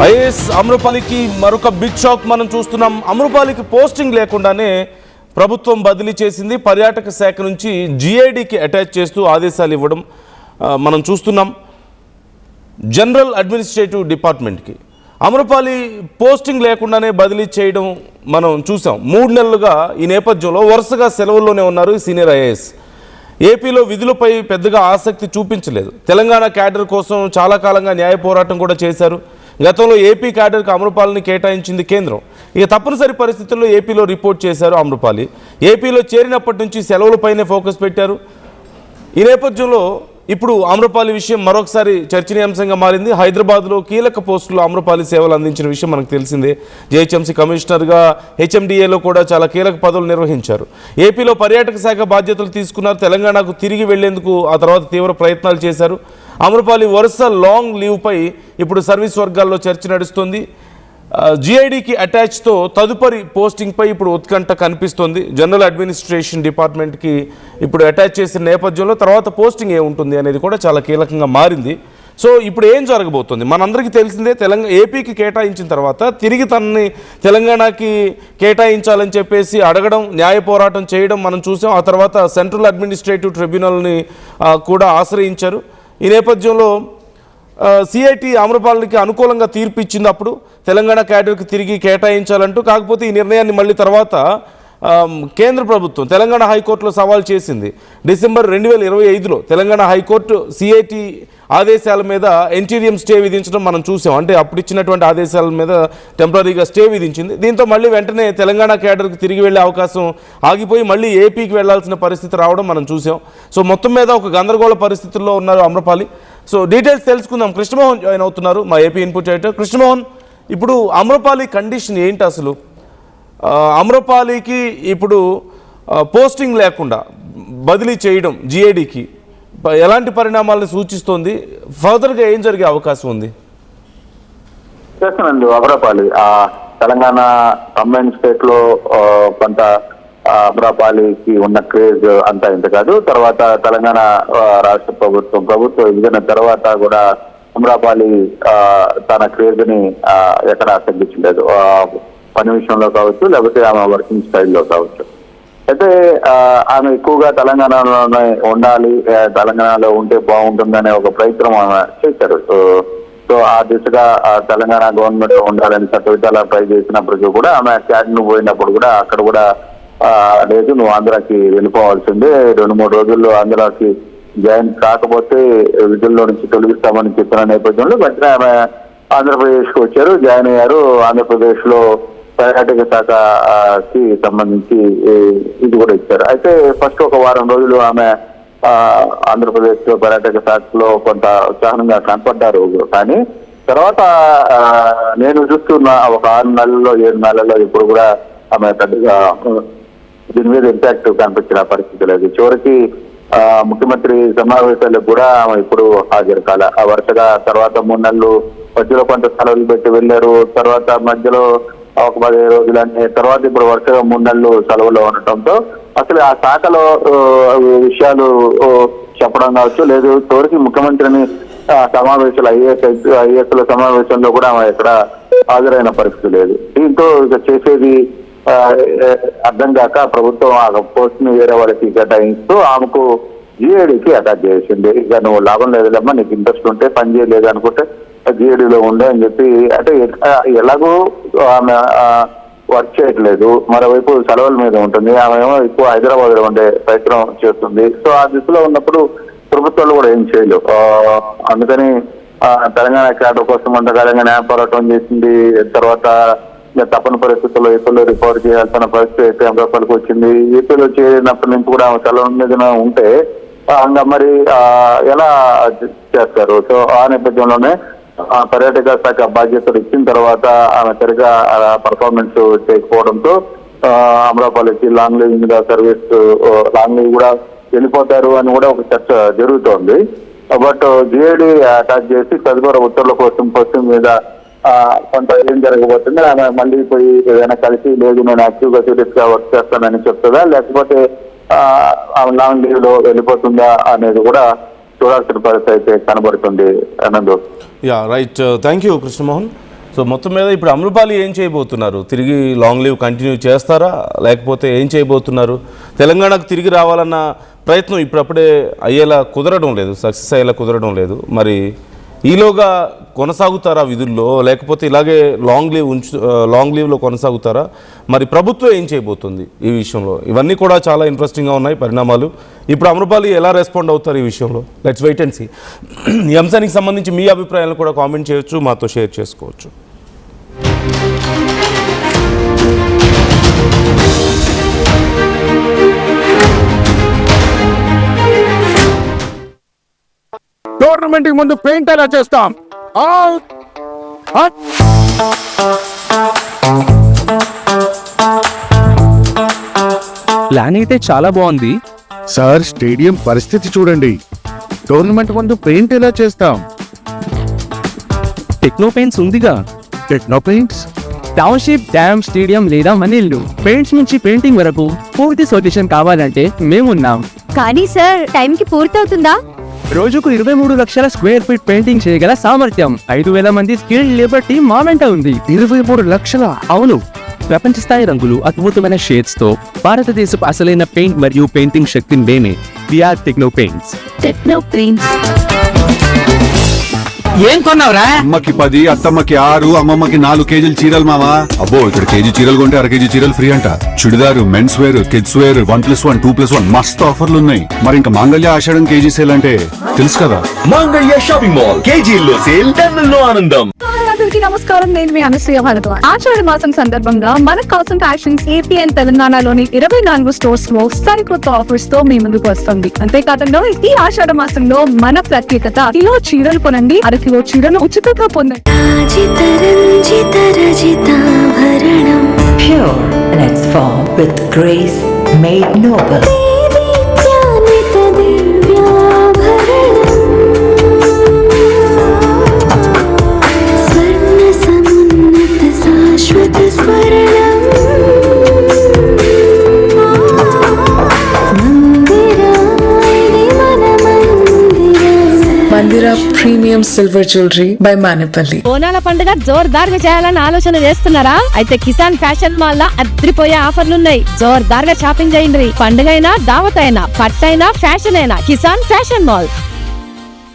IAS అమ్రపాలికి మరొక big shock మనం చూస్తున్నాం. అమ్రపాలికి పోస్టింగ్ లేకుండానే ప్రభుత్వం బదిలీ చేసింది. పర్యాటక శాఖ నుంచి జిఐడికి అటాచ్ చేస్తూ ఆదేశాలు ఇవ్వడం మనం చూస్తున్నాం. జనరల్ అడ్మినిస్ట్రేటివ్ డిపార్ట్మెంట్కి అమ్రపాలి పోస్టింగ్ లేకుండానే బదిలీ చేయడం మనం చూసాం. 3 నెలలుగా ఈ నేపథ్యంలో వరుసగా సెలవుల్లోనే ఉన్నారు సీనియర్ ఐఏఎస్. ఏపీలో విధులపై పెద్దగా ఆసక్తి చూపించలేదు. తెలంగాణ క్యాడర్ కోసం చాలా కాలంగా న్యాయ పోరాటం కూడా చేశారు. గతంలో ఏపీ క్యాడర్కి అమ్రపాలిని కేటాయించింది కేంద్రం. ఇక తప్పనిసరి పరిస్థితుల్లో ఏపీలో రిపోర్ట్ చేశారు అమ్రపాలి. ఏపీలో చేరినప్పటి నుంచి సెలవులపైనే ఫోకస్ పెట్టారు. ఈ నేపథ్యంలో ఇప్పుడు అమ్రపాలి విషయం మరొకసారి చర్చనీయాంశంగా మారింది. హైదరాబాద్లో కీలక పోస్టులో అమ్రపాలి సేవలు అందించిన విషయం మనకు తెలిసిందే. జేహెచ్ఎంసీ కమిషనర్గా, హెచ్ఎండిఏలో కూడా చాలా కీలక పదవులు నిర్వహించారు. ఏపీలో పర్యాటక శాఖ బాధ్యతలు తీసుకున్నారు. తెలంగాణకు తిరిగి వెళ్లేందుకు ఆ తర్వాత తీవ్ర ప్రయత్నాలు చేశారు. అమ్రపాలి వరుస లాంగ్ లీవ్పై ఇప్పుడు సర్వీస్ వర్గాల్లో చర్చ నడుస్తుంది. జిఐడికి అటాచ్తో తదుపరి పోస్టింగ్పై ఇప్పుడు ఉత్కంఠ కనిపిస్తోంది. జనరల్ అడ్మినిస్ట్రేషన్ డిపార్ట్మెంట్కి ఇప్పుడు అటాచ్ చేసిన నేపథ్యంలో తర్వాత పోస్టింగ్ ఏముంటుంది అనేది కూడా చాలా కీలకంగా మారింది. సో ఇప్పుడు ఏం జరగబోతుంది మనందరికీ తెలిసిందే. ఏపీకి కేటాయించిన తర్వాత తిరిగి తనని తెలంగాణకి కేటాయించాలని చెప్పేసి అడగడం, న్యాయ పోరాటం చేయడం మనం చూసాం. ఆ తర్వాత సెంట్రల్ అడ్మినిస్ట్రేటివ్ ట్రిబ్యునల్ని కూడా ఆశ్రయించారు. ఈ నేపథ్యంలో సిఐటి అమ్రపాలికి అనుకూలంగా తీర్పు ఇచ్చింది అప్పుడు తెలంగాణ క్యాడర్కి తిరిగి కేటాయించాలంటూ. కాకపోతే ఈ నిర్ణయాన్ని మళ్ళీ తర్వాత కేంద్ర ప్రభుత్వం తెలంగాణ హైకోర్టులో సవాల్ చేసింది. డిసెంబర్ 2025లో తెలంగాణ హైకోర్టు సిఐటి ఆదేశాల మీద ఇంటీరియం స్టే విధించడం మనం చూసాం. అంటే అప్పుడు ఇచ్చినటువంటి ఆదేశాల మీద టెంపరీగా స్టే విధించింది. దీంతో మళ్ళీ వెంటనే తెలంగాణ క్యాడర్కి తిరిగి వెళ్ళే అవకాశం ఆగిపోయి మళ్ళీ ఏపీకి వెళ్లాల్సిన పరిస్థితి రావడం మనం చూసాం. సో మొత్తం మీద ఒక గందరగోళ పరిస్థితుల్లో ఉన్నారు అమ్రపాలి. సో డీటెయిల్స్ తెలుసుకుందాం. కృష్ణమోహన్ జాయిన్ అవుతున్నారు, మా ఏపీ ఇన్పుట్ ఎడిటర్. కృష్ణమోహన్, ఇప్పుడు అమ్రపాలి కండిషన్ ఏంటి అసలు? అమ్రపాలికి ఇప్పుడు పోస్టింగ్ లేకుండా బదిలీ చేయడం జిఐడికి ఎలాంటి పరిణామాలను సూచిస్తోంది? ఫర్దర్గా ఏం జరిగే అవకాశం ఉంది? చేస్తానండి. అమ్రపాలి తెలంగాణ కంబైన్ స్టేట్ లో కొంత అమ్రపాలికి ఉన్న క్రేజ్ అంతా ఇంత కాదు. తర్వాత తెలంగాణ రాష్ట్ర ప్రభుత్వ విభజన తర్వాత కూడా అమ్రపాలి తన క్రేజ్ ని ఎక్కడా తగ్గించలేదు. పని విషయంలో కావచ్చు, లేకపోతే ఆమె వర్కింగ్ స్టైల్లో కావచ్చు. అయితే ఆమె ఎక్కువగా తెలంగాణలోనే ఉండాలి, తెలంగాణలో ఉంటే బాగుంటుందనే ఒక ప్రయత్నం ఆమె చేశారు. సో ఆ దిశగా తెలంగాణ గవర్నమెంట్ ఉండాలని చట్టవిధాలా ట్రై చేసినప్పటికీ కూడా ఆమె క్యాడర్ను పోయినప్పుడు కూడా అక్కడ కూడా లేదు, నువ్వు ఆంధ్రాకి వెళ్ళిపోవాల్సిందే, 2-3 రోజుల్లో ఆంధ్రాకి జాయిన్ కాకపోతే విధుల్లో నుంచి తొలగిస్తామని చెప్పిన నేపథ్యంలో వెంటనే ఆమె ఆంధ్రప్రదేశ్కి వచ్చారు, జాయిన్ అయ్యారు. ఆంధ్రప్రదేశ్ లో పర్యాటక శాఖకి సంబంధించి ఇది కూడా ఇచ్చారు. అయితే ఫస్ట్ ఒక వారం రోజులు ఆమె ఆంధ్రప్రదేశ్ లో పర్యాటక శాఖలో కొంత ఉత్సాహంగా కనపడ్డారు. కానీ తర్వాత నేను చూస్తున్న ఒక 6 నెలల్లో 7 నెలల్లో ఇప్పుడు కూడా ఆమె పెద్దగా దీని మీద ఇంపాక్ట్ కనిపించిన పరిస్థితి లేదు. చివరికి ముఖ్యమంత్రి సమావేశాలకు కూడా ఆమె ఇప్పుడు హాజరు కాల. వరుసగా తర్వాత 3 నెలలు మధ్యలో కొంత సెలవులు పెట్టి వెళ్ళారు. తర్వాత మధ్యలో ఒక 15 రోజులన్నీ, తర్వాత ఇప్పుడు వరుసగా 3 నెలలు సెలవులో ఉండటంతో అసలు ఆ శాఖలో విషయాలు చెప్పడం కావచ్చు, లేదు చివరికి ముఖ్యమంత్రిని సమావేశాలు ఐఏఎస్ల సమావేశంలో కూడా ఆమె ఎక్కడ హాజరైన పరిస్థితి లేదు. దీంతో ఇక చేసేది అర్థం కాక ప్రభుత్వం ఆ పోస్ట్ ని వేరే వాళ్ళకి కేటాయిస్తూ ఆమెకు జిఐడికి అటాచ్ చేసింది. ఇక నువ్వు లాభం లేదులేమ్మా, నీకు ఇంట్రెస్ట్ ఉంటే పని చేయలేదు అనుకుంటే జిఐడిలో ఉండే అని చెప్పి, అంటే ఎలాగో ఆమె వర్క్ చేయట్లేదు, మరోవైపు సెలవుల మీద ఉంటుంది, ఆమె ఏమో ఎక్కువ హైదరాబాద్ లో ఉండే ప్రయత్నం చేస్తుంది. సో ఆ దిశలో ఉన్నప్పుడు ప్రభుత్వాలు కూడా ఏం చేయలేవు. అందుకని తెలంగాణ క్యాడర్ కోసం అంతకాలంగా న్యాయ పోరాటం చేసింది. తర్వాత తప్పని పరిస్థితుల్లో ఏపీలో రిపోర్ట్ చేయాల్సిన పరిస్థితి అయితే అమరాపల్లికి వచ్చింది. ఏపీలో చేరినప్పటి నుంచి కూడా ఆమె సెలవు మీద ఉంటే మరి ఎలా చేస్తారు? సో ఆ నేపథ్యంలోనే పర్యాటక శాఖ బాధ్యతలు ఇచ్చిన తర్వాత ఆమె సరిగా పర్ఫార్మెన్స్ చేయకపోవడంతో అమరాపల్లికి లాంగ్ లీవ్ మీద సర్వీస్, లాంగ్ లీవ్ కూడా వెళ్ళిపోతారు అని కూడా ఒక చర్చ జరుగుతోంది. బట్ జిఐడి అటాచ్ చేసి తదుపరి ఉత్తర్వుల కోసం పోస్టింగ్ మీద కొంత ఏం జరగబోతుంది, ఆమె మళ్ళీ పోయి ఏదైనా కలిసి లేదు నేను యాక్టివ్గా సీరియస్ గా వర్క్ చేస్తానని చెప్తుందా, లేకపోతే ఆమె లాంగ్ లీవ్ లో వెళ్ళిపోతుందా అనేది కూడా చూడాల్సిన పరిస్థితి అయితే కనబడుతుంది. Anand. Right, thank you Krishnamohan. So మొత్తం మీద ఇప్పుడు అమృపాలి ఏం చేయబోతున్నారు? తిరిగి లాంగ్ లీవ్ కంటిన్యూ చేస్తారా, లేకపోతే ఏం చేయబోతున్నారు? తెలంగాణకు తిరిగి రావాలన్న ప్రయత్నం ఇప్పుడప్పుడే అయ్యేలా కుదరడం లేదు, సక్సెస్ అయ్యేలా కుదరడం లేదు. మరి ఈలోగా కొనసాగుతారా విధుల్లో, లేకపోతే ఇలాగే లాంగ్ లీవ్లో కొనసాగుతారా? మరి ప్రభుత్వం ఏం చేయబోతుంది ఈ విషయంలో? ఇవన్నీ కూడా చాలా ఇంట్రెస్టింగ్గా ఉన్నాయి పరిణామాలు. ఇప్పుడు అమృపాలి ఎలా రెస్పాండ్ అవుతారు ఈ విషయంలో? Let's wait and see. ఈ అంశానికి సంబంధించి మీ అభిప్రాయాలను కూడా కామెంట్ చేయొచ్చు, మాతో షేర్ చేసుకోవచ్చు. టోర్నమెంట్ ముందు పెయింట్ ఎలా చేస్తాం? ప్లాన్ అయితే చాలా బాగుంది సార్, స్టేడియం పరిస్థితి చూడండి. టోర్నమెంట్ ముందు పెయింట్ ఎలా చేస్తాం? టెక్నో పెయింట్స్ ఉందిగా. Techno paints, township, dam, stadium లేదా మనీళ్ళు, పెయింట్స్ నుంచి పెయింటింగ్ వరకు పూర్తి సొల్యూషన్ కావాలంటే మేమున్నాం. కానీ సార్, టైంకి పూర్తవుతుందా? రోజుకు 23 లక్షల స్క్వేర్ ఫీట్ పెయింటింగ్ చేయగల సామర్థ్యం, 5,000 మంది స్కిల్డ్ లేబర్ టీమ్ మా వెంట ఉంది. 23 లక్షల? అవును, ప్రపంచ స్థాయి రంగులు, అద్భుతమైన షేడ్స్ తో భారతదేశపు అసలైన పెయింట్ మరియు పెయింటింగ్ శక్తిని మేమే. VR Techno Paints. Techno Paints. ఏం కొన్నావురా? అమ్మకి 10, అత్తమ్మకి 6, అమ్మమ్మకి 4 కేజీలు చీరలు మావా. అబ్బో, ఇక్కడ కేజీ చీరలు కొంటే అర కేజీ చీరలు ఫ్రీ అంట. Churidar, men's wear, kids wear, 1+1, 2+1 మస్తు ఆఫర్లు ఉన్నాయి. మరి ఇంకా మాంగళ్య ఆషాఢం కేజీ సేల్ అంటే తెలుసు కదా. మాంగళ్య షాపింగ్ మాల్, కేజీల్లో సేల్, టన్నుల్లో ఆనందం. అందరికీ నమస్కారం, నేను మీ అనసూయ భారద్వాజ్. ఆషాఢ మాసం సందర్భంగా మన కాసం ఫ్యాషన్స్ ఏపీ అండ్ తెలంగాణలోని 24 స్టోర్స్ లో సరికొత్త ఆఫర్స్ తో మీ ముందుకు వస్తుంది. అంతేకాకుండా ఈ ఆషాఢ మాసంలో మన ప్రత్యేకత, కిలో చీరలు కొనండి, అర కిలో చీరలు ఉచితంగా పొందండి. Pure in its form with grace made noble. Mandira Premium Silver Jewelry by Manipali. బోనాల పండుగ జోర్దార్గా చేయాలని ఆలోచన చేస్తున్నారా? అయితే కిసాన్ ఫ్యాషన్ మాల్ లో అద్రిపోయే ఆఫర్లున్నాయి. జోర్దార్గా షాపింగ్ చేయండి. పండుగ అయినా, దావత్ అయినా, పట్టు అయినా, ఫ్యాషన్ అయినా, కిసాన్ ఫ్యాషన్ మాల్.